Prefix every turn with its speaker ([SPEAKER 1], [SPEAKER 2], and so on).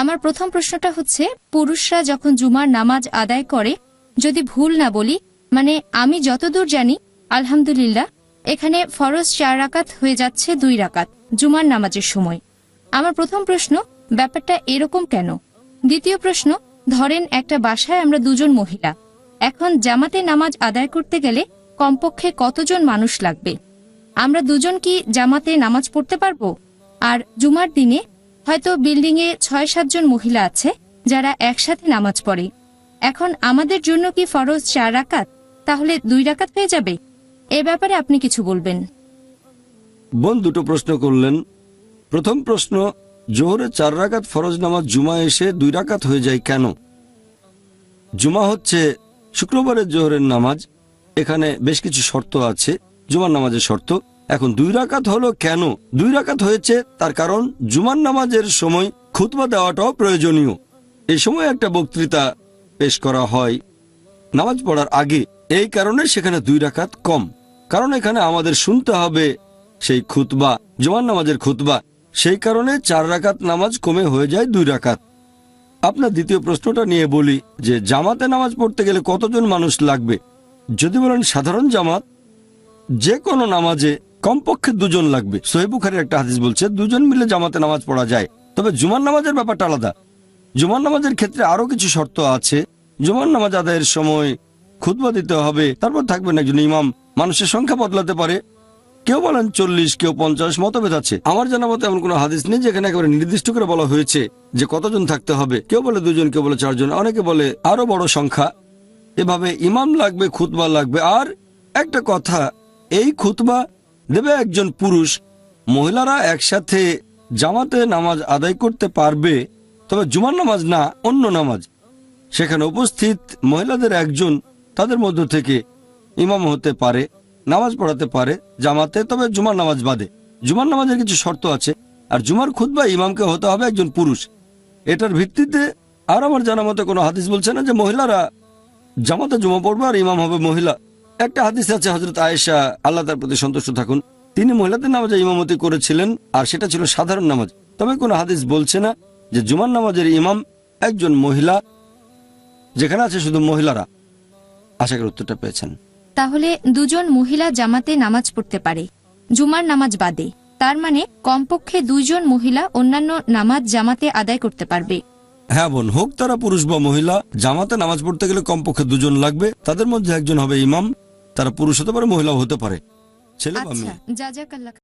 [SPEAKER 1] আমার প্রথম প্রশ্নটা হচ্ছে, পুরুষরা যখন জুমার নামাজ আদায় করে, যদি ভুল না বলি, মানে আমি যতদূর জানি আলহামদুলিল্লাহ এখানে ফরজ 4 রাকাত হয়ে যাচ্ছে 2 রাকাত জুমার নামাজের সময়। আমার প্রথম প্রশ্ন, ব্যাপারটা এরকম কেন? দ্বিতীয় প্রশ্ন, ধরেন একটা বাসায় আমরা 2 জন মহিলা, এখন জামাতে নামাজ আদায় করতে গেলে কমপক্ষে কতজন মানুষ লাগবে? আমরা 2 জন কি জামাতে নামাজ পড়তে পারবো? আর জুমার দিনে হয়তো বিল্ডিং এ 6-7 জন মহিলা আছে যারা একসাথে নামাজ পড়ে, এখন আমাদের জন্য কি ফরজ 4 রাকাত, তাহলে 2 রাকাত হয়ে যাবে? এ ব্যাপারে আপনি কিছু বলবেন।
[SPEAKER 2] বোন দুটো প্রশ্ন করলেন। প্রথম প্রশ্ন, জোহরে 4 রাকাত ফরজ নামাজ জুমা এসে 2 রাকাত হয়ে যায় কেন? জুমা হচ্ছে শুক্রবারের জোহরের নামাজ, এখানে বেশ কিছু শর্ত আছে জুমার নামাজের শর্ত। এখন 2 রাকাত হলো কেন? 2 রাকাত হয়েছে তার কারণ জুমার নামাজের সময় খুতবা দেওয়াটাও প্রয়োজনীয়। এই সময় একটা বক্তৃতা পেশ করা হয় নামাজ পড়ার আগে, এই কারণে সেখানে 2 রাকাত কম। কারণ এখানে আমাদের শুনতে হবে সেই খুতবা, জুমার নামাজের খুতবা, সেই কারণে 4 রাকাত নামাজ কমে হয়ে যায় 2 রাকাত। আপনার দ্বিতীয় প্রশ্নটা নিয়ে বলি যে জামাতে নামাজ পড়তে গেলে কতজন মানুষ লাগবে। যদি বলেন সাধারণ জামাত, যে কোনো নামাজে কমপক্ষে 2 জন লাগবে। সহিহ বুখারীর একটা হাদিস বলছে 2 জন মিলে জামাতে নামাজ পড়া যায়। তবে জুমার নামাজের ব্যাপারটা আলাদা। জুমার নামাজের ক্ষেত্রে আরো কিছু শর্ত আছে। জুমার নামাজ আদায়ের সময় খুতবা দিতে হবে, তারপর থাকবেন একজন ইমাম। মানুষের সংখ্যা বদলাতে পারে, কেউ বলেন 40, কেউ 50, মতভেদ আছে। আমার জানা মতে এমন কোনো হাদিস নেই যেখানে একেবারে নির্দিষ্ট করে বলা হয়েছে যে কতজন থাকতে হবে। কেউ বলে 2 জন, কেউ বলে 4 জন, অনেকে বলে আরো বড় সংখ্যা। এভাবে ইমাম লাগবে, খুতবা লাগবে। আর একটা কথা, এই খুতবা দেবে একজন পুরুষ। মহিলারা একসাথে জামাতে নামাজ আদায় করতে পারবে, তবে জুমার নামাজ না, অন্য নামাজ। সেখানে উপস্থিত মহিলাদের একজন তাদের মধ্য থেকে ইমাম হতে পারে, নামাজ পড়াতে পারে জামাতে, তবে জুমার নামাজ বাদে। জুমার নামাজের কিছু শর্ত আছে। আর জুমার খুতবা ইমামকে হতে হবে একজন পুরুষ। এটার ভিত্তিতে আর আমার জানা মতে কোনো হাদিস বলছে না যে মহিলারা জামাতে জুমা পড়বে আর ইমাম হবে মহিলা। একটা হাদিস আছে, হযরত আয়েশা, আল্লাহ তার প্রতি সন্তুষ্ট থাকুন, তিনি মহিলাদের নামাজে ইমামতি করেছিলেন, আর সেটা ছিল সাধারণ নামাজ। তবে কোনো হাদিস বলছে না যে জুমার নামাজের ইমাম একজন মহিলা, যেখানে আছে শুধু মহিলারা। আশা করি উত্তরটা পেয়েছেন।
[SPEAKER 1] তাহলে 2 জন মহিলা জামাতে নামাজ পড়তে পারে জুমার নামাজ বাদে, তার মানে কমপক্ষে 2 জন মহিলা অন্যান্য নামাজ জামাতে আদায় করতে পারবে।
[SPEAKER 2] হ্যাঁ বোন, হোক তারা পুরুষ বা মহিলা, জামাতে নামাজ পড়তে গেলে কমপক্ষে 2 জন লাগবে। তাদের মধ্যে একজন হবে ইমাম। তারা পুরুষ হতে পারে, মহিলাও হতে পারে, ছেলে বা মেয়ে।
[SPEAKER 1] আচ্ছা, জাযাকাল্লাহ।